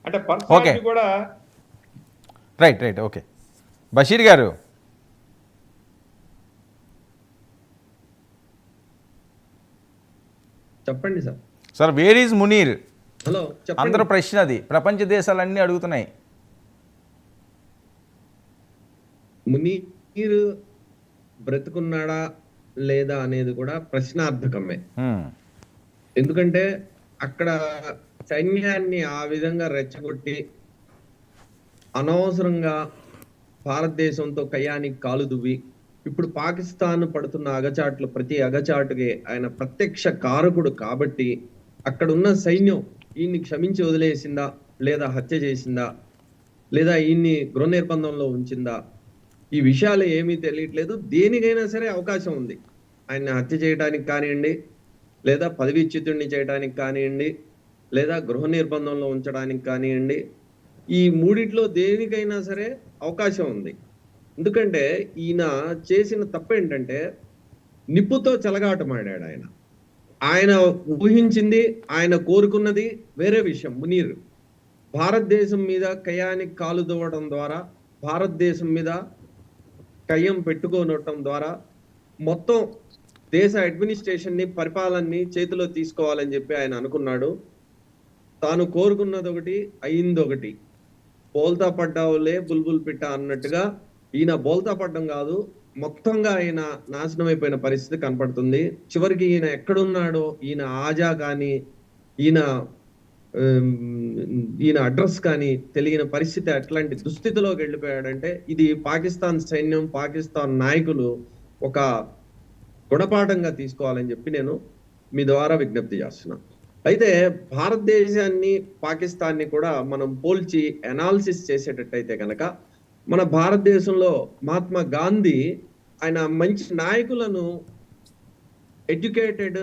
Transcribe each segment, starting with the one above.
అంటే okay, personality కూడా. Right right, okay. Basheer గారు, చెప్పండి sir. Sir where is Munir? Hello, చెప్పండి. అందరూ ప్రశ్న అది, ప్రపంచ దేశాలన్నీ అడుగుతున్నాయి. మునీర్ బ్రతుకున్నాడా లేదా అనేది కూడా ప్రశ్నార్థకమే. ఎందుకంటే అక్కడ సైన్యాన్ని ఆ విధంగా రెచ్చగొట్టి అనవసరంగా భారతదేశంతో కయ్యానికి కాలు దువ్వి ఇప్పుడు పాకిస్తాన్ పడుతున్న అగచాట్లు ప్రతి అగచాటుకి ఆయన ప్రత్యక్ష కారకుడు కాబట్టి అక్కడ ఉన్న సైన్యం ఈయన్ని క్షమించి వదిలేసిందా, లేదా హత్య చేసిందా, లేదా ఈయన్ని గృహ నిర్బంధంలో ఉంచిందా, ఈ విషయాలు ఏమీ తెలియట్లేదు. దేనికైనా సరే అవకాశం ఉంది. ఆయన్ని హత్య చేయడానికి కానివ్వండి, లేదా పదవీచ్యుతుడిని చేయడానికి కానివ్వండి, లేదా గృహ నిర్బంధంలో ఉంచడానికి కానివ్వండి, ఈ మూడిట్లో దేనికైనా సరే అవకాశం ఉంది. ఎందుకంటే ఈయన చేసిన తప్పు ఏంటంటే నిప్పుతో చెలగాటమాడాడు. ఆయన ఊహించింది, ఆయన కోరుకున్నది వేరే విషయం. మునీర్ భారతదేశం మీద కయ్యానికి కాలు దువ్వడం ద్వారా, భారతదేశం మీద కయ్యం పెట్టుకోనటం ద్వారా మొత్తం దేశ అడ్మినిస్ట్రేషన్ ని, పరిపాలనని చేతిలో తీసుకోవాలని చెప్పి ఆయన అనుకున్నాడు. తాను కోరుకున్నది ఒకటి, అయింది ఒకటి. బోల్తా పడ్డావులే బుల్బుల్ పిట్ట అన్నట్టుగా ఈయన బోల్తా పడ్డం కాదు, మొత్తంగా ఆయన నాశనం అయిపోయిన పరిస్థితి కనపడుతుంది. చివరికి ఈయన ఎక్కడున్నాడో, ఈయన ఆజా కానీ ఈయన అడ్రస్ కానీ తెలియని పరిస్థితి, అట్లాంటి దుస్థితిలోకి వెళ్ళిపోయాడంటే ఇది పాకిస్తాన్ సైన్యం, పాకిస్తాన్ నాయకులు ఒక గుణపాఠంగా తీసుకోవాలని చెప్పి నేను మీ ద్వారా విజ్ఞప్తి చేస్తున్నాను. అయితే భారతదేశాన్ని, పాకిస్తాన్ని కూడా మనం పోల్చి అనాలిసిస్ చేసేటట్టయితే కనుక మన భారతదేశంలో మహాత్మా గాంధీ ఆయన మంచి నాయకులను, ఎడ్యుకేటెడ్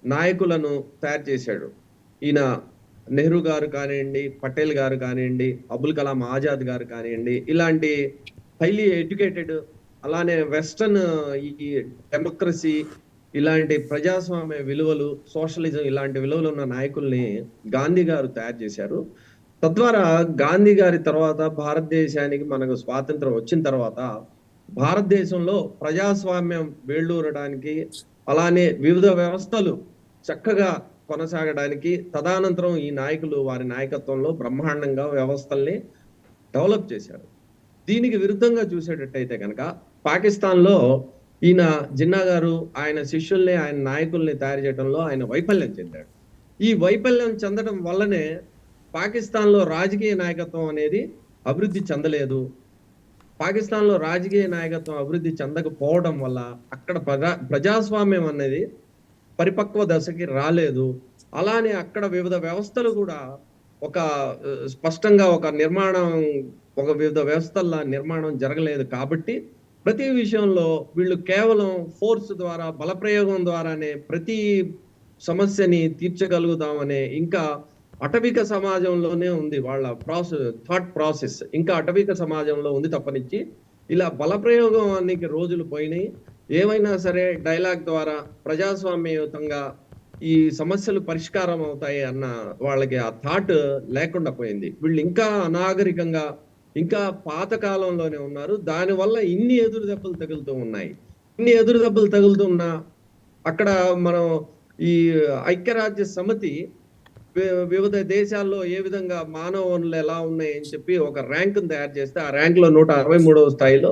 నాయకులను తయారు చేశాడు. ఈయన నెహ్రూ గారు కానివ్వండి, పటేల్ గారు కానివ్వండి, అబుల్ కలాం ఆజాద్ గారు కానివ్వండి, ఇలాంటి హైలీ ఎడ్యుకేటెడ్, అలానే వెస్టర్న్ ఈ డెమోక్రసీ, ఇలాంటి ప్రజాస్వామ్య విలువలు, సోషలిజం, ఇలాంటి విలువలు ఉన్న నాయకుల్ని గాంధీ గారు తయారు చేశారు. తద్వారా గాంధీ గారి తర్వాత భారతదేశానికి మనకు స్వాతంత్రం వచ్చిన తర్వాత భారతదేశంలో ప్రజాస్వామ్యం వేళ్ళూరడానికి, అలానే వివిధ వ్యవస్థలు చక్కగా కొనసాగడానికి తదనంతరం ఈ నాయకులు వారి నాయకత్వంలో బ్రహ్మాండంగా వ్యవస్థల్ని డెవలప్ చేశారు. దీనికి విరుద్ధంగా చూసేటట్టయితే కనుక పాకిస్తాన్లో ఈయన జిన్నా గారు ఆయన శిష్యుల్ని, ఆయన నాయకుల్ని తయారు చేయడంలో ఆయన వైఫల్యం చెందాడు. ఈ వైఫల్యం చెందడం వల్లనే పాకిస్తాన్లో రాజకీయ నాయకత్వం అనేది అభివృద్ధి చెందలేదు. పాకిస్తాన్లో రాజకీయ నాయకత్వం అభివృద్ధి చెందకపోవడం వల్ల అక్కడ ప్రజాస్వామ్యం అనేది పరిపక్వ దశకి రాలేదు. అలానే అక్కడ వివిధ వ్యవస్థలు కూడా ఒక స్పష్టంగా ఒక వివిధ వ్యవస్థల నిర్మాణం జరగలేదు. కాబట్టి ప్రతి విషయంలో వీళ్ళు కేవలం ఫోర్స్ ద్వారా, బలప్రయోగం ద్వారానే ప్రతి సమస్యని తీర్చగలుగుతామనే ఇంకా అటవిక సమాజంలోనే ఉంది వాళ్ళ థాట్ ప్రాసెస్, ఇంకా అటవిక సమాజంలో ఉంది తప్పనిచ్చి ఇలా బలప్రయోగానికి రోజులు పోయినాయి. ఏమైనా సరే డైలాగ్ ద్వారా ప్రజాస్వామ్యయుతంగా ఈ సమస్యలు పరిష్కారం అవుతాయి అన్న వాళ్ళకి ఆ థాట్ లేకుండా పోయింది. వీళ్ళు ఇంకా అనాగరికంగా, ఇంకా పాత కాలంలోనే ఉన్నారు. దానివల్ల ఇన్ని ఎదురు దెబ్బలు తగులుతూ ఉన్నాయి. ఇన్ని ఎదురు దెబ్బలు తగులుతున్నా అక్కడ మనం ఈ ఐక్యరాజ్య సమితి వివిధ దేశాల్లో ఏ విధంగా మానవ వనరులు ఎలా ఉన్నాయి అని చెప్పి ఒక ర్యాంకును తయారు చేస్తే ఆ ర్యాంక్ లో 163వ స్థాయిలో